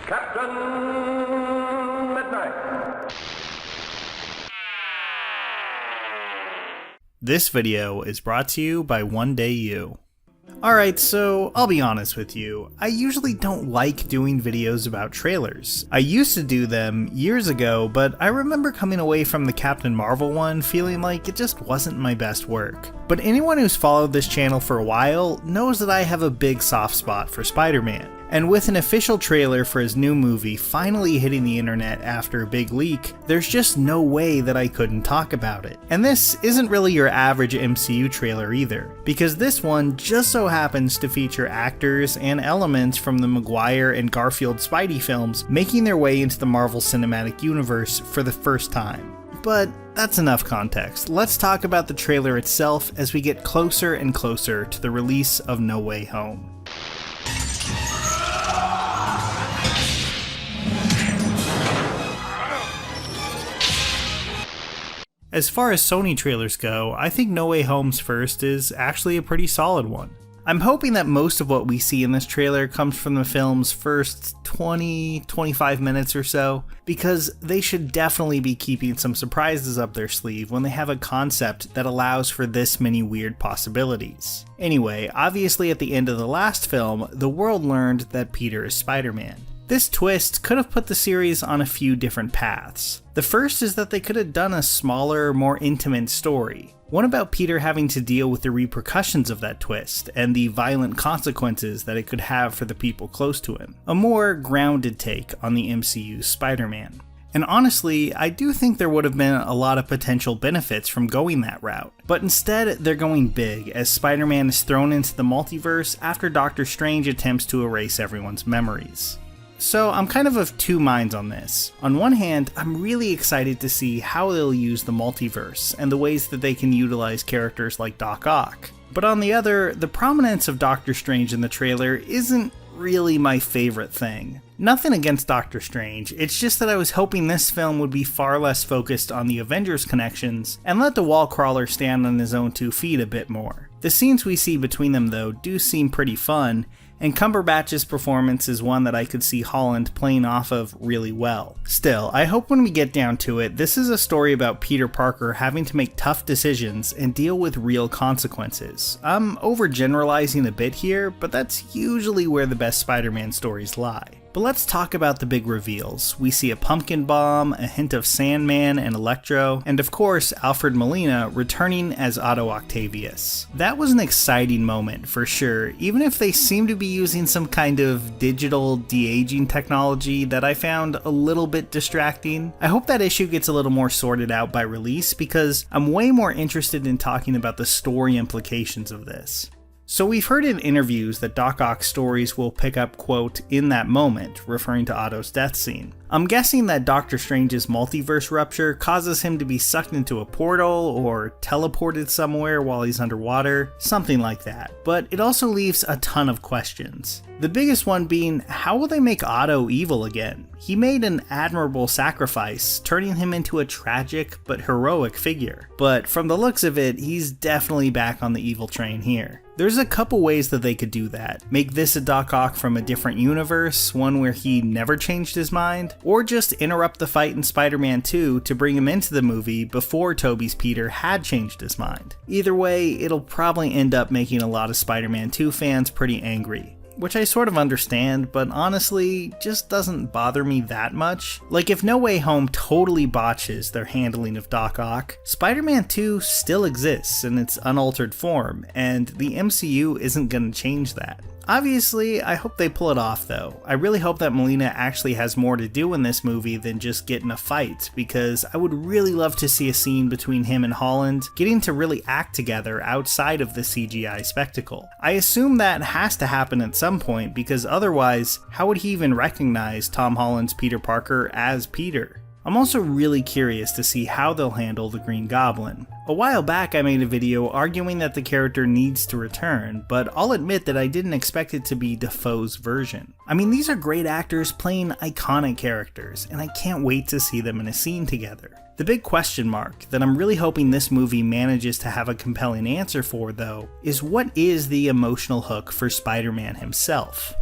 Captain Midnight. This video is brought to you by One Day You. Alright, so I'll be honest with you, I usually don't like doing videos about trailers. I used to do them years ago, but I remember coming away from the Captain Marvel one feeling like it just wasn't my best work. But anyone who's followed this channel for a while knows that I have a big soft spot for Spider-Man. And with an official trailer for his new movie finally hitting the internet after a big leak, there's just no way that I couldn't talk about it. And this isn't really your average MCU trailer either, because this one just so happens to feature actors and elements from the Maguire and Garfield Spidey films making their way into the Marvel Cinematic Universe for the first time. But that's enough context. Let's talk about the trailer itself as we get closer and closer to the release of No Way Home. As far as Sony trailers go, I think No Way Home's first is actually a pretty solid one. I'm hoping that most of what we see in this trailer comes from the film's first 20-25 minutes or so, because they should definitely be keeping some surprises up their sleeve when they have a concept that allows for this many weird possibilities. Anyway, obviously at the end of the last film, the world learned that Peter is Spider-Man. This twist could have put the series on a few different paths. The first is that they could have done a smaller, more intimate story. One about Peter having to deal with the repercussions of that twist, and the violent consequences that it could have for the people close to him. A more grounded take on the MCU's Spider-Man. And honestly, I do think there would have been a lot of potential benefits from going that route. But instead, they're going big, as Spider-Man is thrown into the multiverse after Doctor Strange attempts to erase everyone's memories. So I'm kind of two minds on this. On one hand, I'm really excited to see how they'll use the multiverse and the ways that they can utilize characters like Doc Ock. But on the other, the prominence of Doctor Strange in the trailer isn't really my favorite thing. Nothing against Doctor Strange, it's just that I was hoping this film would be far less focused on the Avengers connections and let the wall crawler stand on his own 2 feet a bit more. The scenes we see between them though do seem pretty fun, and Cumberbatch's performance is one that I could see Holland playing off of really well. Still, I hope when we get down to it, this is a story about Peter Parker having to make tough decisions and deal with real consequences. I'm overgeneralizing a bit here, but that's usually where the best Spider-Man stories lie. But let's talk about the big reveals. We see a pumpkin bomb, a hint of Sandman and Electro, and of course Alfred Molina returning as Otto Octavius. That was an exciting moment for sure, even if they seem to be using some kind of digital de-aging technology that I found a little bit distracting. I hope that issue gets a little more sorted out by release, because I'm way more interested in talking about the story implications of this. So we've heard in interviews that Doc Ock's stories will pick up, quote, in that moment, referring to Otto's death scene. I'm guessing that Doctor Strange's multiverse rupture causes him to be sucked into a portal or teleported somewhere while he's underwater, something like that. But it also leaves a ton of questions. The biggest one being, how will they make Otto evil again? He made an admirable sacrifice, turning him into a tragic but heroic figure. But from the looks of it, he's definitely back on the evil train here. There's a couple ways that they could do that. Make this a Doc Ock from a different universe, one where he never changed his mind, or just interrupt the fight in Spider-Man 2 to bring him into the movie before Tobey's Peter had changed his mind. Either way, it'll probably end up making a lot of Spider-Man 2 fans pretty angry. Which I sort of understand, but honestly, just doesn't bother me that much. Like, if No Way Home totally botches their handling of Doc Ock, Spider-Man 2 still exists in its unaltered form, and the MCU isn't gonna change that. Obviously, I hope they pull it off though. I really hope that Molina actually has more to do in this movie than just get in a fight, because I would really love to see a scene between him and Holland getting to really act together outside of the CGI spectacle. I assume that has to happen at some point, because otherwise, how would he even recognize Tom Holland's Peter Parker as Peter? I'm also really curious to see how they'll handle the Green Goblin. A while back I made a video arguing that the character needs to return, but I'll admit that I didn't expect it to be Dafoe's version. I mean, these are great actors playing iconic characters, and I can't wait to see them in a scene together. The big question mark that I'm really hoping this movie manages to have a compelling answer for, though, is what is the emotional hook for Spider-Man himself?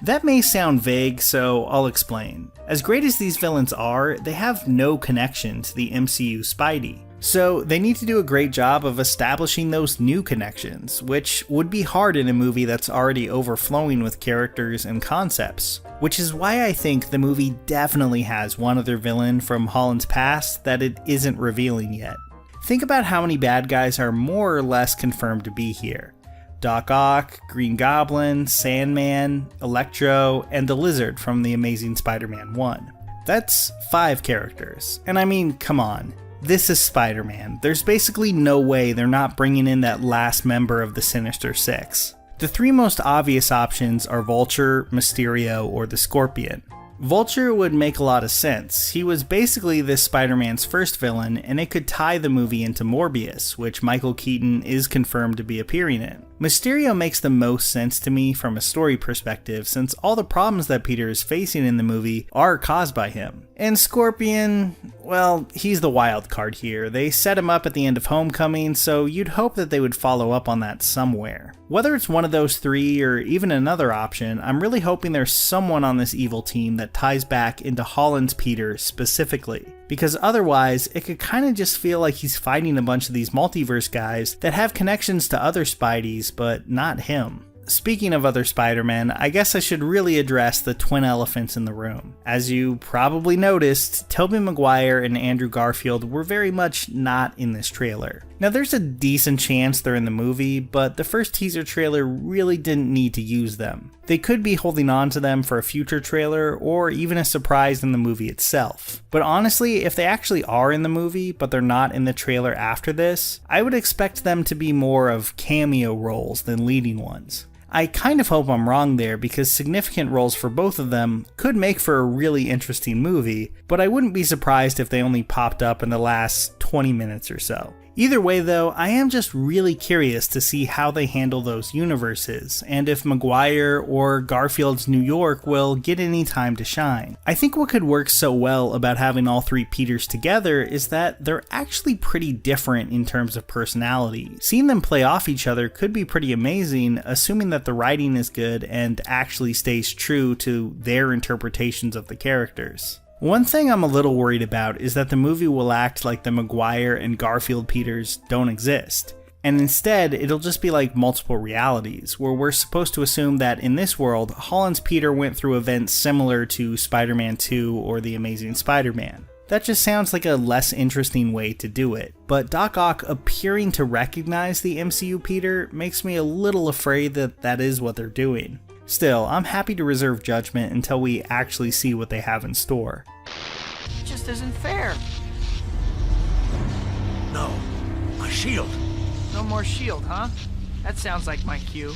That may sound vague, so I'll explain. As great as these villains are, they have no connection to the MCU Spidey. So they need to do a great job of establishing those new connections, which would be hard in a movie that's already overflowing with characters and concepts. Which is why I think the movie definitely has one other villain from Holland's past that it isn't revealing yet. Think about how many bad guys are more or less confirmed to be here. Doc Ock, Green Goblin, Sandman, Electro, and the Lizard from The Amazing Spider-Man 1. That's 5 characters. And I mean, come on. This is Spider-Man. There's basically no way they're not bringing in that last member of the Sinister Six. The 3 most obvious options are Vulture, Mysterio, or the Scorpion. Vulture would make a lot of sense. He was basically this Spider-Man's first villain, and it could tie the movie into Morbius, which Michael Keaton is confirmed to be appearing in. Mysterio makes the most sense to me from a story perspective, since all the problems that Peter is facing in the movie are caused by him. And Scorpion, well, he's the wild card here. They set him up at the end of Homecoming, so you'd hope that they would follow up on that somewhere. Whether it's one of those 3 or even another option, I'm really hoping there's someone on this evil team that ties back into Holland's Peter specifically. Because otherwise, it could kind of just feel like he's fighting a bunch of these multiverse guys that have connections to other Spideys, but not him. Speaking of other Spider-Men, I guess I should really address the twin elephants in the room. As you probably noticed, Tobey Maguire and Andrew Garfield were very much not in this trailer. Now there's a decent chance they're in the movie, but the first teaser trailer really didn't need to use them. They could be holding on to them for a future trailer, or even a surprise in the movie itself. But honestly, if they actually are in the movie, but they're not in the trailer after this, I would expect them to be more of cameo roles than leading ones. I kind of hope I'm wrong there, because significant roles for both of them could make for a really interesting movie, but I wouldn't be surprised if they only popped up in the last 20 minutes or so. Either way though, I am just really curious to see how they handle those universes, and if Maguire or Garfield's New York will get any time to shine. I think what could work so well about having all 3 Peters together is that they're actually pretty different in terms of personality. Seeing them play off each other could be pretty amazing, assuming that the writing is good and actually stays true to their interpretations of the characters. One thing I'm a little worried about is that the movie will act like the Maguire and Garfield Peters don't exist, and instead it'll just be like multiple realities, where we're supposed to assume that in this world, Holland's Peter went through events similar to Spider-Man 2 or The Amazing Spider-Man. That just sounds like a less interesting way to do it, but Doc Ock appearing to recognize the MCU Peter makes me a little afraid that that is what they're doing. Still, I'm happy to reserve judgment until we actually see what they have in store. It just isn't fair. No, a shield. No more shield, huh? That sounds like my cue.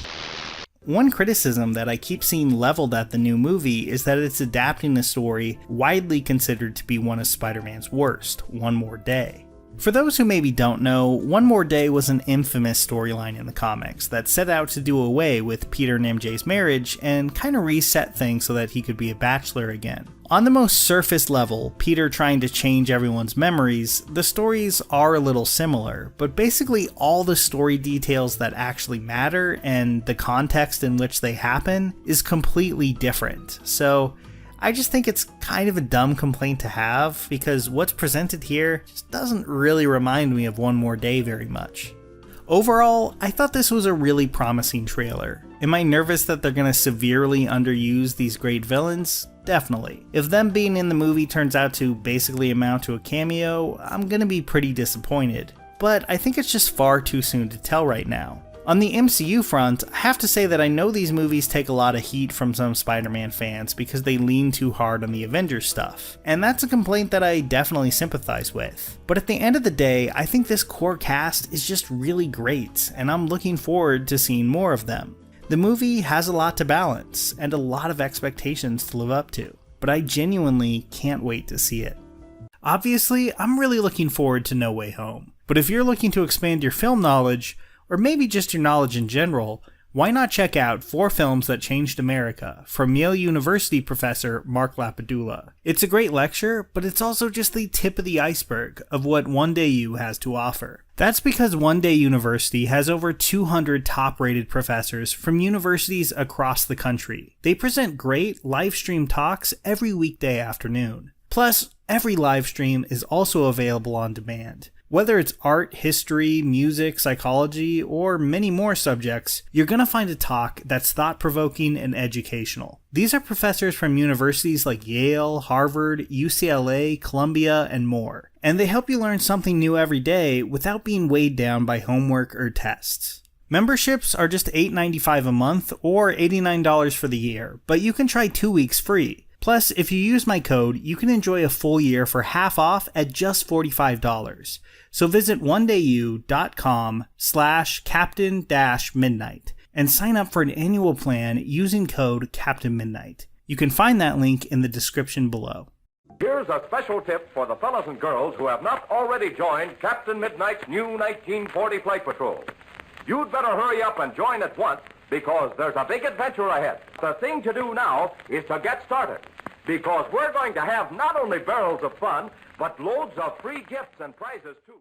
One criticism that I keep seeing leveled at the new movie is that it's adapting a story widely considered to be one of Spider-Man's worst, One More Day. For those who maybe don't know, One More Day was an infamous storyline in the comics that set out to do away with Peter and MJ's marriage and kind of reset things so that he could be a bachelor again. On the most surface level, Peter trying to change everyone's memories, the stories are a little similar, but basically all the story details that actually matter and the context in which they happen is completely different. So I just think it's kind of a dumb complaint to have, because what's presented here just doesn't really remind me of One More Day very much. Overall, I thought this was a really promising trailer. Am I nervous that they're going to severely underuse these great villains? Definitely. If them being in the movie turns out to basically amount to a cameo, I'm going to be pretty disappointed. But I think it's just far too soon to tell right now. On the MCU front, I have to say that I know these movies take a lot of heat from some Spider-Man fans because they lean too hard on the Avengers stuff, and that's a complaint that I definitely sympathize with. But at the end of the day, I think this core cast is just really great, and I'm looking forward to seeing more of them. The movie has a lot to balance, and a lot of expectations to live up to, but I genuinely can't wait to see it. Obviously, I'm really looking forward to No Way Home, but if you're looking to expand your film knowledge, or maybe just your knowledge in general, Why not check out 4 Films That Changed America from Yale University professor Mark Lapadula. It's a great lecture, but it's also just the tip of the iceberg of what One Day U has to offer. That's because One Day University has over 200 top-rated professors from universities across the country. They present great live-stream talks every weekday afternoon. Plus, every live stream is also available on demand. Whether it's art, history, music, psychology, or many more subjects, you're going to find a talk that's thought-provoking and educational. These are professors from universities like Yale, Harvard, UCLA, Columbia, and more. And they help you learn something new every day without being weighed down by homework or tests. Memberships are just $8.95 a month or $89 for the year, but you can try 2 weeks free. Plus, if you use my code, you can enjoy a full year for half off at just $45. So visit onedayu.com/captain-midnight and sign up for an annual plan using code captainmidnight. You can find that link in the description below. Here's a special tip for the fellas and girls who have not already joined Captain Midnight's new 1940 Flight Patrol. You'd better hurry up and join at once because there's a big adventure ahead. The thing to do now is to get started because we're going to have not only barrels of fun, but loads of free gifts and prizes too.